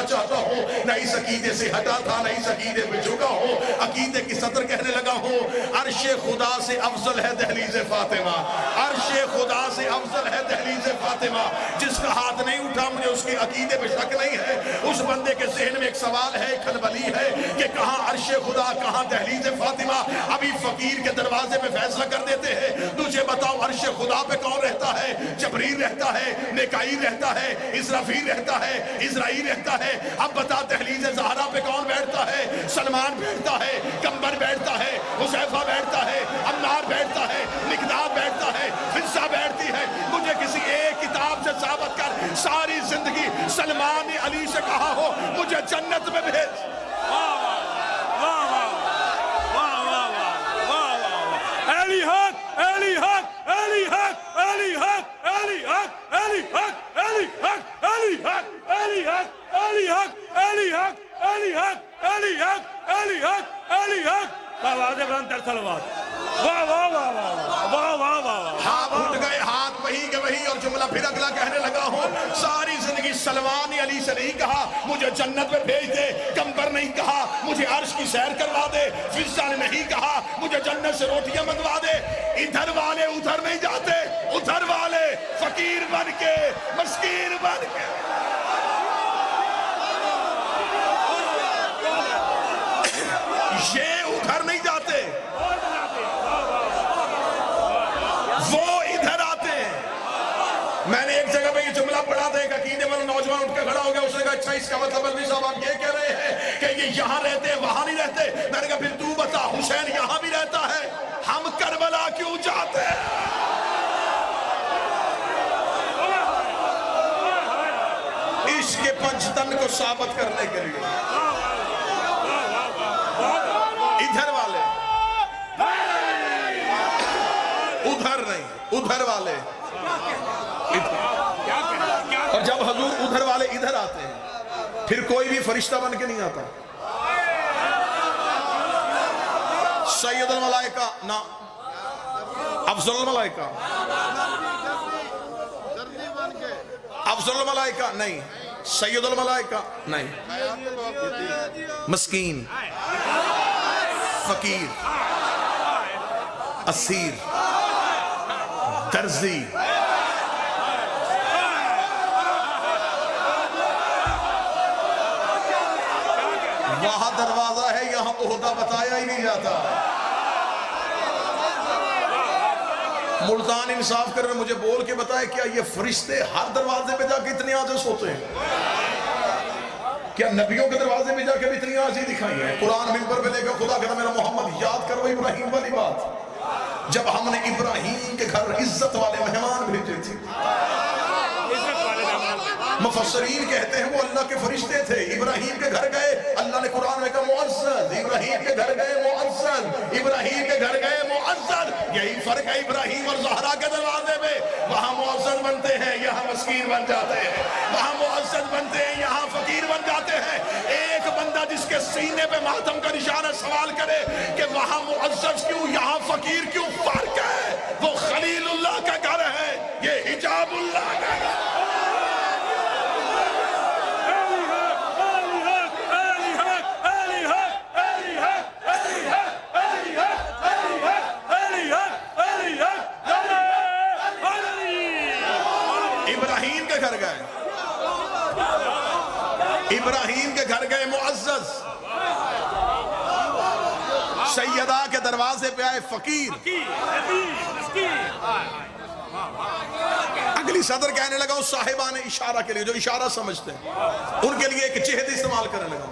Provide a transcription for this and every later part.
चाहता हूँ, न इस अकीदे से हटा था, न इस अकीदे पे झुका हूँ। अकीदे की सदर कहने लगा हूँ, अर्शे खुदा से अफजल है दहलीज फातिमा, अर्शे खुदा से अफजल है दहलीज फातिमा। जिसका हाथ नहीं उठा, मुझे उसके अकीदे पे शक नहीं है। उस बंदे के ज़हन में एक सवाल है, खलबली है कि कहाँ अर्शे खुदा, कहाँ दहलीज फातिमा। अभी फकीर के दरवाजे पे फैसला कर देते हैं। तुझे बताओ अर्शे खुदा पे कौन रहता है? जबरील रहता है, मिकाईल रहता है, इस्राफील रहता है, इज़राइल रहता है। अब बता दहलीज ज़हरा पे कौन बैठता है? सलमान बैठता है, कंबर बैठता है, हुज़ैफा बैठता है, अम्मार बैठता है, मिकदाद बैठता है, हिस्सा बैठती है। मुझे किसी एक किताब से साबित कर, सारी जिंदगी सलमान ने अली से कहा हो मुझे जन्नत में भेज। अली हक, अली हक, अली हक, अली हक, अली हक, अली हक, अली हक, अली हक, अली हक, अली हक, अली हक, अली हक, अली हक, अली हक, अली हक। आवाज़ बुलंद कर सलवात। वाह वाह वाह वाह वाह वाह वाह। हाँ, उठ गए हाथ वही के वही, और जुमला फिर अगला कहने लगा हूँ, सारी जिंदगी सलमान ने अली से नहीं कहा मुझे जन्नत में भेज दे, कंबर नहीं कहा मुझे अर्श की सैर करवा दे, फिजा ने नहीं कहा मुझे जन्नत से रोटियां मंगवा दे। इधर वाले उधर नहीं जाते, उधर वाले फकीर बन के, मस्कीन बन के। ये उधर नहीं जाते, वो इधर आते हैं। मैंने एक जगह पे ये जुमला पढ़ा था, एक अकीदे वाला नौजवान उठ के खड़ा हो गया, उसने कहा अच्छा इसका मतलब मौलवी साहब आप ये कह रहे हैं कि ये यहाँ रहते हैं वहां नहीं रहते। मैंने कहा फिर तू बता, हुसैन यहाँ भी रहता है, हम करबला क्यों जाते हैं? इसके पंचतन को साबित करने के लिए इधर वाले, उधर नहीं, उधर वाले। और जब हजूर उधर वाले इधर आते हैं, फिर कोई भी फरिश्ता बन के नहीं आता। सैयदुल मलाइका ना, अफजलुल मलाइका, अफजलुल मलाइका नहीं, सैयदुल मलाइका नहीं, मस्कीन, फकीर, असीर, दर्जी, वहां दरवाजा है, यहां ओहदा बताया ही नहीं जाता। मुल्तान इंसाफ कर मुझे बोल के बताए, क्या ये फरिश्ते हर दरवाजे पे जाके इतने आजिज़ होते हैं? क्या नबियों के दरवाजे पे जाके भी इतनी आजिज़ी दिखाई है? कुरान मिंबर पे लेकर खुदा कहता मेरा मोहम्मद याद करो इब्राहिम वाली बात, जब हमने इब्राहिम के घर इज्जत वाले मेहमान भेजे थे। मुफस्सरीन कहते हैं वो अल्लाह के फरिश्ते थे, इब्राहिम के घर गए, अल्लाह ने कुरान में कहा मुअज़्ज़ज़, इब्राहिम के घर गए मुअज़्ज़ज़, इब्राहिम के घर गए मुअज़्ज़ज़। यही फर्क है इब्राहिम और ज़हरा के दरवाजे में। वहां मुअज़्ज़ज़ बनते हैं, यहाँ मस्कीन बन जाते हैं, वहां मुअज़्ज़ज़ बनते हैं, यहाँ फकीर बन जाते हैं। एक बंदा जिसके सीने पे मातम का निशान है सवाल करे कि वहां मुअज़्ज़ज़ क्यों, यहाँ फकीर क्यों, फर्क है। वो खलीलुल्लाह का घर है, ये हिजाबुल्लाह का घर। इब्राहिम के घर गए, इब्राहिम के घर गए मुअज़्ज़ज़, सैयदा के दरवाजे पे आए फकीर। अगली सदर कहने लगा उस साहिबान इशारा के लिए, जो इशारा समझते हैं उनके लिए एक चेहद इस्तेमाल करने लगा।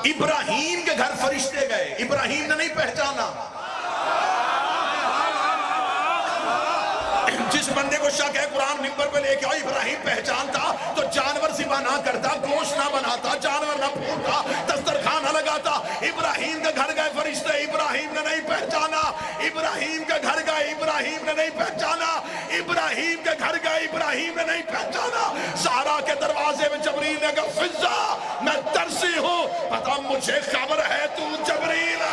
इब्राहिम के घर फरिश्ते गए, इब्राहिम ने नहीं पहचाना। जिस बंदे को शक है कुरान मिंबर पे लेके आओ, इब्राहिम पहचानता तो जानवर ज़िबा ना करता, गोश्त ना बनाता, जानवर ना फूटता, दस्तरखान ना लगाता। इब्राहिम के घर गए फरिश्ते, इब्राहिम ने नहीं पहचाना। इब्राहिम के घर गए, इब्राहिम ने नहीं पहचाना। इब्राहिम के घर गए, इब्राहिम ने नहीं पहचाना। ज़हरा के दरवाजे में जबरील ने कहा फिजा मैं तरसी हूँ, पता मुझे खबर है तू जबरील।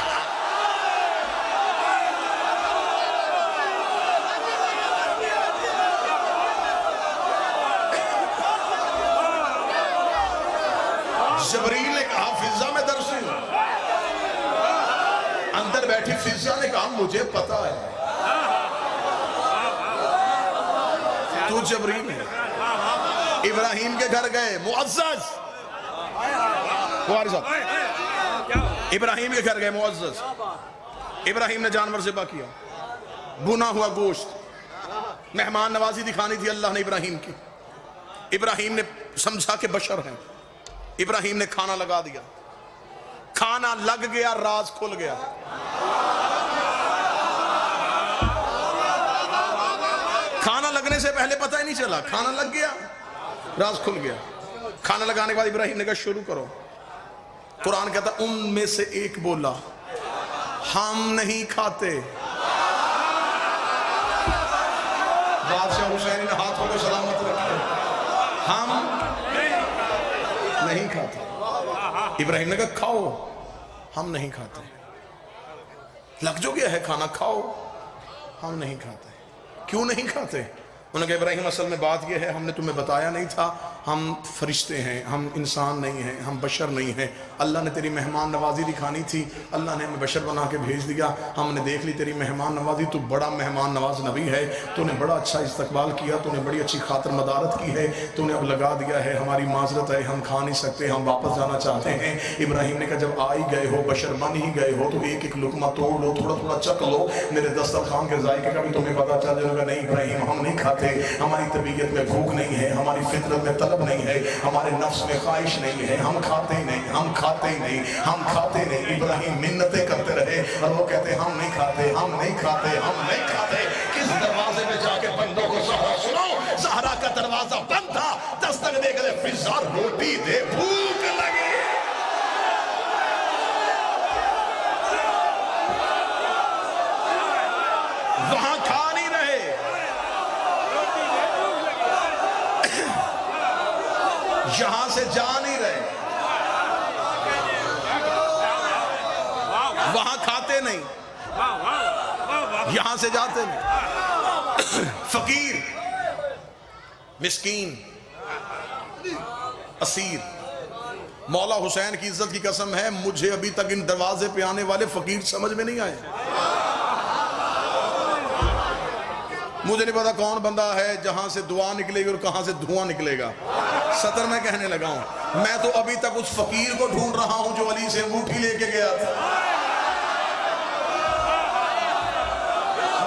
जबरील ने कहा फिजा में दर्श हूं। अंदर बैठी फिजा ने कहा मुझे पता है तू जबरील है। इब्राहिम के घर गए, मुअज़्ज़ज़ इब्राहिम के घर गए, मुअज़्ज़ज़। इब्राहिम ने जानवर ज़िबा किया, भुना हुआ गोश्त, मेहमान नवाजी दिखानी थी अल्लाह ने इब्राहिम की। इब्राहिम ने समझा कि बशर हैं, इब्राहिम ने खाना लगा दिया, खाना लग गया, राज खुल गया। खाना लगने से पहले पता ही नहीं चला, खाना लग गया, राज खुल गया। खाना लगाने के बाद इब्राहिम ने कहा शुरू करो। कुरान कहता उनमें से एक बोला हम नहीं खाते। बादशाह हुसैन ने हाथों को सलामत रखे, हम नहीं खाते। इब्राहिम ने कहा खाओ, हम नहीं खाते। लग जो गया है खाना, खाओ, हम नहीं खाते। क्यों नहीं खाते? उन्होंने कहा इब्राहिम असल में बात यह है हमने तुम्हें बताया नहीं था, हम फरिश्ते हैं, हम इंसान नहीं हैं, हम बशर नहीं हैं। अल्लाह ने तेरी मेहमान नवाजी दिखानी थी, अल्लाह ने हमें बशर बना के भेज दिया, हमने देख ली तेरी मेहमान नवाजी। तू बड़ा मेहमान नवाज नबी है, तूने बड़ा अच्छा इस्तकबाल किया, तूने बड़ी अच्छी खातर मदारत की है, तूने अब लगा दिया है, हमारी माजरत है, हम खा नहीं सकते, हम वापस जाना चाहते हैं। इब्राहिम ने कहा जब आ ही गए हो, बशर बन ही गए हो, तो एक एक लुकमा तोड़ लो, थोड़ा थोड़ा चख लो, मेरे दस्तरखान के जायके का भी तुम्हें पता चल जाएगा। नहीं इब्राहिम हम नहीं खाते, हमारी तबीयत में भूख नहीं है, हमारी फितरत में तलब नहीं है, हमारे नफ्स में ख्वाहिश नहीं है, हम खाते ही नहीं, हम खाते ही नहीं, हम खाते नहीं। इब्राहिम मिन्नतें करते रहे और वो कहते हम नहीं खाते, हम नहीं खाते, हम नहीं खाते। किस दरवाजे में जाके बंदों को सहरा सुनाओ, सहरा का दरवाजा बंद था, दस्तक दे गए फिजा रोटी दे, भूख लगी। वहां खा नहीं रहे, यहां से जा नहीं रहे, वहां खाते नहीं, यहां से जाते नहीं। फकीर, मिस्कीन, असीर, मौला हुसैन की इज्जत की कसम है मुझे अभी तक इन दरवाजे पे आने वाले फकीर समझ में नहीं आए। मुझे नहीं पता कौन बंदा है जहां से दुआ निकलेगी और कहां से धुआं निकलेगा। सतर में कहने लगा हूं, मैं तो अभी तक उस फकीर को ढूंढ रहा हूं जो अली से अंगूठी लेके गया था।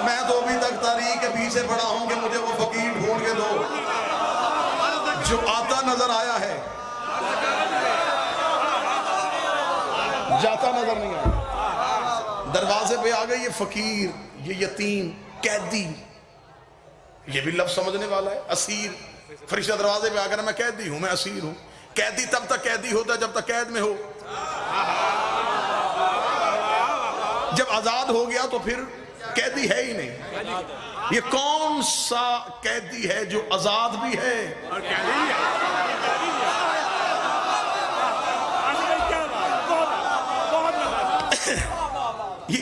मैं तो अभी तक तारीख के पीछे पड़ा हूं कि मुझे वो फकीर ढूंढ के दो जो आता नजर आया है, जाता नजर नहीं आया। दरवाजे पे आ गए ये फकीर, ये यतीम, कैदी, ये भी लफ्ज समझने वाला है। असीर, फरिश्ता दरवाजे पे आकर मैं कैदी हूं, मैं असीर हूं। कैदी तब तक कैदी होता है जब तक कैद में हो, जब आजाद हो गया तो फिर कैदी है ही नहीं। ये कौन सा कैदी है जो आजाद भी है?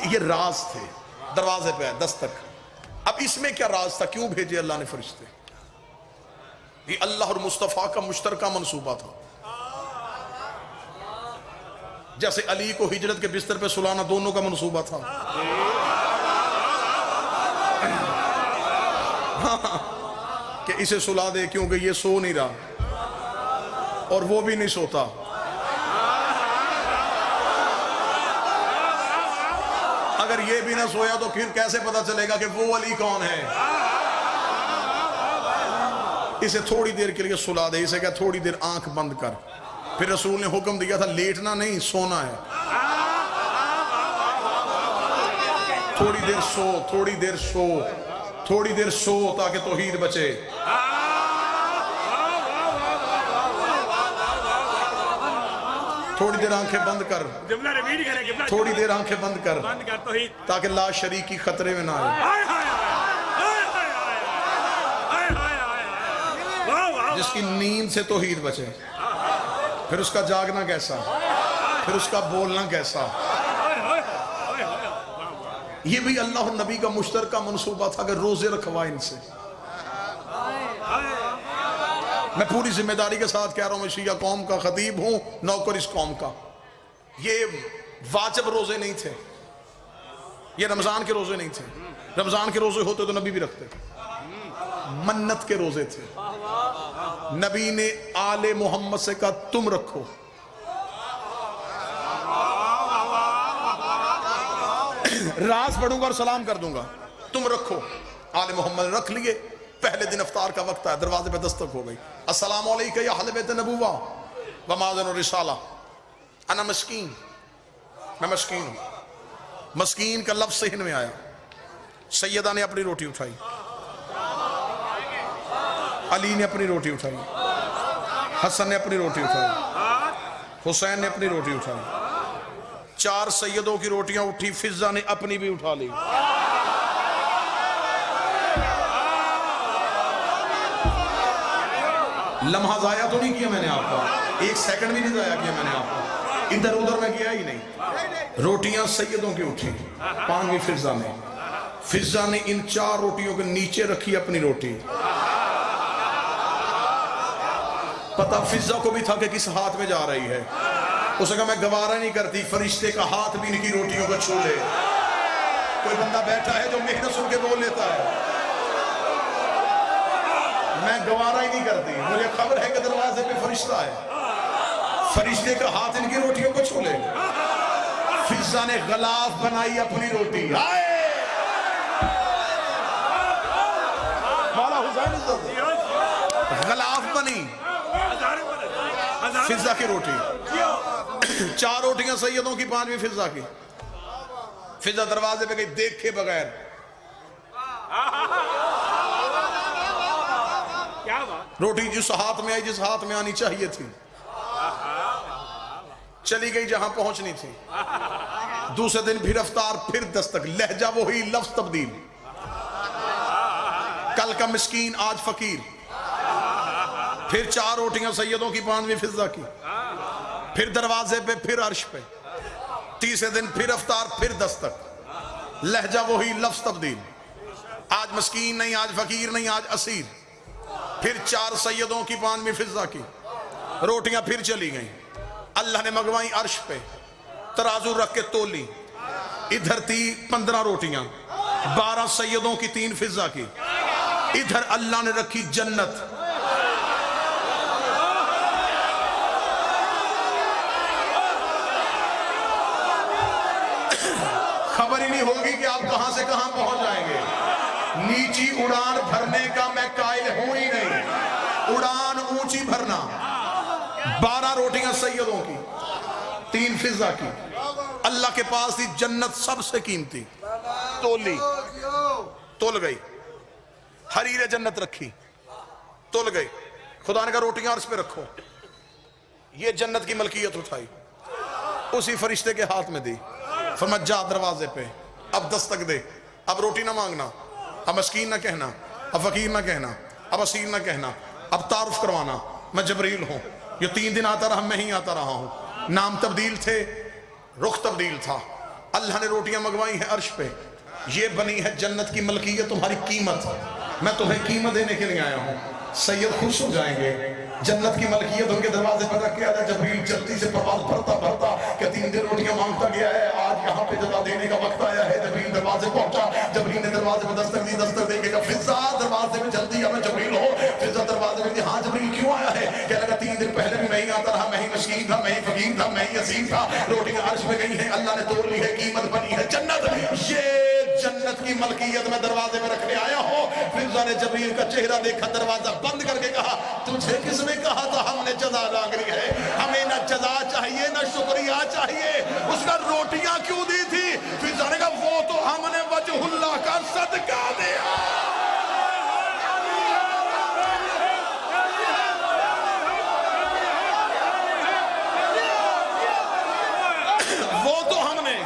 ये राज थे, दरवाजे पे दस्तक। अब इसमें क्या राज था, क्यों भेजे अल्लाह ने फरिश्ते? ये अल्लाह और मुस्तफा का मुश्तरका मंसूबा था। जैसे अली को हिजरत के बिस्तर पे सुलाना दोनों का मंसूबा था। कि इसे सुला दे क्योंकि ये सो नहीं रहा और वो भी नहीं सोता। अगर ये भी ना सोया तो फिर कैसे पता चलेगा कि वो अली कौन है? इसे थोड़ी देर के लिए सुला दे। इसे क्या थोड़ी देर आंख बंद कर। फिर रसूल ने हुक्म दिया था लेटना नहीं, सोना है। थोड़ी देर सो, थोड़ी देर सो, थोड़ी देर सो ताकि तौहीद बचे। थोड़ी देर आंखें बंद कर, थोड़ी देर आंखें बंद कर ताकि ला शरीकी खतरे में ना आए। जिसकी नींद से तौहीद बचे, फिर उसका जागना कैसा, फिर उसका बोलना कैसा। ये भी अल्लाह और नबी का मुश्तरका मंसूबा था कि रोजे रखवा इनसे। मैं पूरी जिम्मेदारी के साथ कह रहा हूं, मैं शिया कौम का खतीब हूं, नौकर इस कौम का। ये वाजिब रोजे नहीं थे, ये रमजान के रोजे नहीं थे। रमजान के रोजे होते तो नबी भी रखते, मन्नत के रोजे थे। नबी ने आले मोहम्मद से कहा तुम रखो। राज पढ़ूंगा और सलाम कर दूंगा, तुम रखो। आले मोहम्मद रख लिए। पहले दिन अफ्तार का वक्त आया, दरवाजे पे दस्तक हो गई। अस्सलाम अलैका या अहले बैत नबुव्वा व माज़न रिसाला। अना मस्कीन, मैं मस्कीन हूं। मस्कीन का लफ्ज़ सहन में आया। सैयदा ने अपनी रोटी उठाई, अली ने अपनी रोटी उठाई, हसन ने अपनी रोटी उठाई, हुसैन ने अपनी रोटी उठाई। 4 सैयदों की रोटियां उठी, फिजा ने अपनी भी उठा ली। लम्हा जाया तो नहीं किया मैंने आपका, 1 सेकंड भी नहीं जाया किया मैंने आपका, इधर उधर में किया ही नहीं। रोटियां सैयदों की उठी, 5वीं फिजा ने। फिजा ने इन 4 रोटियों के नीचे रखी अपनी रोटी। पता फिजा को भी था कि किस हाथ में जा रही है। उसने कहा मैं गवारा नहीं करती फरिश्ते का हाथ भी इनकी रोटियों को छू ले। कोई बंदा बैठा है जो मेहनत सुन के बोल लेता है, मैं गवारा ही नहीं करती, मुझे खबर है कि दरवाजे पे फरिश्ता है, फरिश्ते का हाथ इनकी रोटियों को छू ले। फिजा ने गलाफ बनाई अपनी रोटी, गलाफ बनी फिजा की रोटी। 4 रोटियां सैयदों की, 5वीं फिजा की। फिजा दरवाजे पे गई देखे बगैर। रोटी जिस हाथ में आई, जिस हाथ में आनी चाहिए थी, चली गई जहां पहुंचनी थी। दूसरे दिन फिर अफ्तार, फिर दस्तक, लहजा वही, लफ्ज तब्दील। कल का मिस्कीन आज फकीर। फिर 4 रोटियां सैयदों की, 5वीं फिजा की। फिर दरवाजे पे, फिर अर्श पे। तीसरे दिन फिर अफ्तार, फिर दस्तक, लहजा वही, लफ्ज तब्दील। आज मिस्कीन नहीं, आज फकीर नहीं, आज असीर। फिर 4 सैयदों की, 5वीं फिजा की। रोटियां फिर चली गई। अल्लाह ने मंगवाई अर्श पे, तराजू रख के तोली। इधर थी 15 रोटियां, 12 सैयदों की, 3 फिजा की। इधर अल्लाह ने रखी जन्नत। खबर ही नहीं होगी कि आप कहां से कहां पहुंच जाएंगे। नीची उड़ान भरने का मैं कायल हूं ही नहीं, उड़ान ऊंची भरना। 12 रोटियां सैयदों की, 3 फिजा की। अल्लाह के पास थी जन्नत सबसे कीमती। तोली, तोल गई। हरीरे जन्नत रखी, तोल गई। खुदा ने कहा रोटियां अर्श पे रखो। ये जन्नत की मलकियत उठाई, उसी फरिश्ते के हाथ में दी। फरमाया जा दरवाजे पे, अब दस्तक दे। अब रोटी ना मांगना, अब मस्कीन ना कहना, अब फकीर ना कहना, अब असीर ना कहना, अब तारुफ करवाना, मैं जबरील हूं। ये 3 दिन आता रहा, मैं ही आता रहा हूं। नाम तब्दील थे, रुख तब्दील था। अल्लाह ने रोटियां मंगवाई हैं अर्श पे। ये बनी है जन्नत की मलकियत, तुम्हारी कीमत। मैं तुम्हें कीमत देने के लिए आया हूं। सैयद खुश हो जाएंगे। जन्नत की मलकियत उनके दरवाजे पर रख के आया। जबरील जल्दी से प्रवास भरता भरता कि 3 दिन रोटियां मांगता गया है, आज यहाँ पे जजा देने का वक्त आया है। जबरील दरवाजे पहुंचा। जबरील ने दरवाजे पर दस्तक दी। दस्तक देके फिजा दरवाजे में जल्दी आ, मैं जबरील हो। फिजा दरवाजे में, हाँ जबरील क्यों आया है? क्या लगा 3 दिन पहले भी मैं ही आता रहा, मैं ही मस्कीन था, मैं ही फकीर था, मैं ही असीर था। रोटियां अर्श में गई है, अल्लाह ने तोड़ ली है, कीमत बनी है जन्नत। ये जन्नत की मलकियत में दरवाजे में रखने आया हो। फिजा ने जबरील का चेहरा देखा, दरवाजा बंद करके कहा तुझे किसने कहा था हमने जजा मांगनी है? हमें ना जजा चाहिए ना शुक्रिया चाहिए। उसका रोटियां क्यों दी थी? फिजा ने कहा वो तो हमने वजहुल्लाह का सदका दिया। वो तो हमने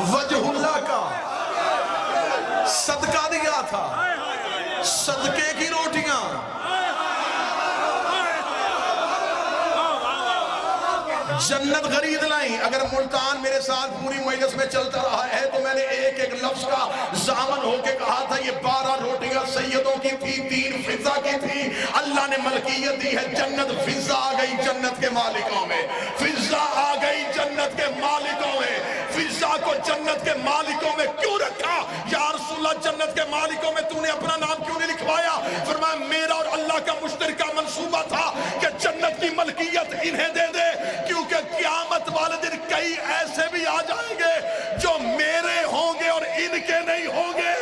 वजहुल्लाह का सदका दिया था। सदके की रोटियां जन्नत खरीद लाई। अगर मुल्तान मेरे साथ पूरी मजलिस में चलता रहा है तो मैंने एक एक लफ्ज का जामन होके कहा था, ये 12 रोटियां सैयदों की थी, 3 फिजा की थी। अल्लाह ने मलकियत दी है जन्नत, फिजा आ गई जन्नत के मालिकों में, फिजा आ गई जन्नत के मालिकों में। फिजा को जन्नत के मालिकों में क्यों रखा या रसूलुल्लाह, जन्नत के मालिकों में तूने अपना नाम क्यों नहीं लिखवाया? फरमाया मेरा और अल्लाह का मुश्तरका मंसूबा था कि जन्नत की मलकियत इन्हें दे दे, क्योंकि क़यामत वाले दिन कई ऐसे भी आ जाएंगे जो मेरे होंगे और इनके नहीं होंगे,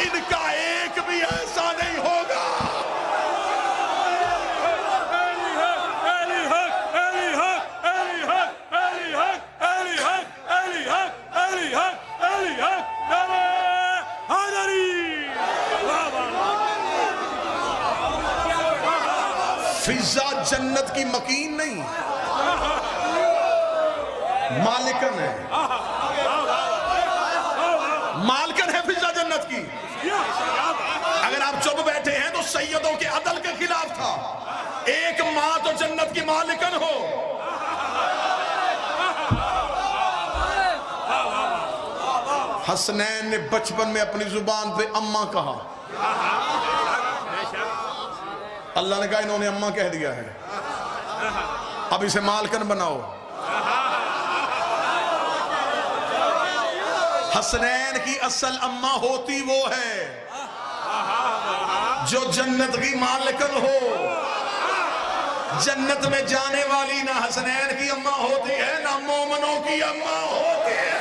इनका एक भी ऐसा नहीं होगा। फिजा जन्नत की मकीन नहीं, मालिकन है, मालिकन है फिजा जन्नत की। अगर आप चुप बैठे हैं तो सैयदों के अदल के खिलाफ था। एक मां तो जन्नत की मालिकन हो। हसनैन ने बचपन में अपनी जुबान पे अम्मा कहा, अल्लाह ने कहा इन्होंने अम्मा कह दिया है, अब इसे मालकन बनाओ। हसनैन की असल अम्मा होती वो है जो जन्नत की मालकन हो। जन्नत में जाने वाली ना हसनैन की अम्मा होती है ना मोमनों की अम्मा होती है,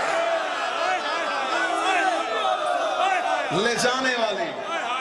ले जाने वाली